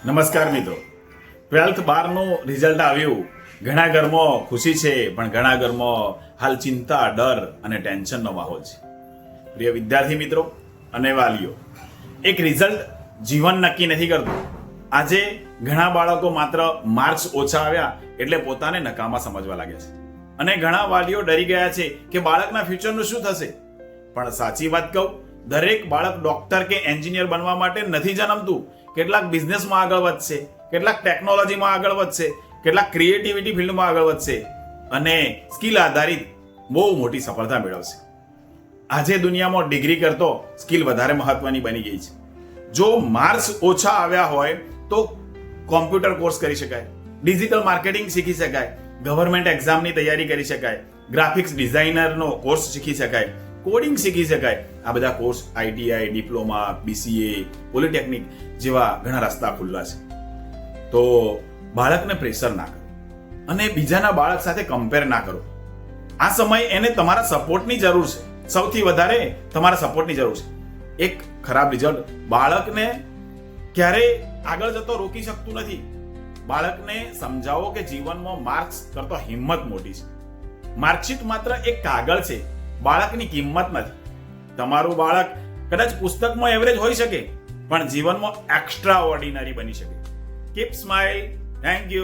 નમસ્કાર મિત્રો, 12th બારનું રિઝલ્ટ આવ્યું. ઘણા ઘરમાં ખુશી છે, પણ ઘણા ઘરમાં હાલ ચિંતા, ડર અને ટેન્શનનો માહોલ છે. પ્રિય વિદ્યાર્થી મિત્રો અને વાલીઓ, એક રિઝલ્ટ જીવન નક્કી નથી કરતું. આજે ઘણા બાળકો માત્ર માર્ક્સ ઓછા આવ્યા એટલે પોતાને નકામા સમજવા લાગ્યા છે, અને ઘણા વાલીઓ ડરી ગયા છે કે બાળકના ફ્યુચરનું શું થશે. પણ સાચી વાત કહું, દરેક બાળક ડોક્ટર કે એન્જિનિયર બનવા માટે નથી જન્મતું. કેટલાક બિઝનેસમાં આગળ વધશે, કેટલાક ટેકનોલોજીમાં આગળ વધશે, કેટલાક ક્રિએટિવિટી ફિલ્ડમાં આગળ વધશે અને સ્કિલ આધારિત બહુ મોટી સફળતા મેળવશે. આજે દુનિયામાં ડિગ્રી કરતો સ્કિલ વધારે મહત્વની બની ગઈ છે. જો માર્ક્સ ઓછા આવ્યા હોય તો કોમ્પ્યુટર કોર્સ કરી શકાય, ડિજિટલ માર્કેટિંગ શીખી શકાય, ગવર્મેન્ટ એક્ઝામની તૈયારી કરી શકાય, ગ્રાફિક્સ ડિઝાઇનરનો કોર્સ શીખી શકાય, કોડિંગ શીખી શકાય. આ બધા course ITI, diploma, BCA, polytechnic જેવા ઘણા રસ્તા ખુલ્લા છે. તો બાળકને પ્રેશર ના કરો અને બીજાના બાળક સાથે કમ્પેર ના કરો. આ સમય એને તમારા સપોર્ટની જરૂર છે, સૌથી વધારે તમારા સપોર્ટની જરૂર છે. એક ખરાબ રિઝલ્ટ બાળકને ક્યારેય આગળ જતો રોકી શકતું નથી. બાળકને સમજાવો કે જીવનમાં માર્ક્સ કરતો હિંમત મોટી છે. માર્કશીટ માત્ર એક કાગળ છે, બાળકની કિંમત નથી. તમારું બાળક કદાચ પુસ્તકમાં એવરેજ હોઈ શકે, પણ જીવનમાં એક્સ્ટ્રા ઓર્ડિનરી બની શકે. Keep smile. Thank you.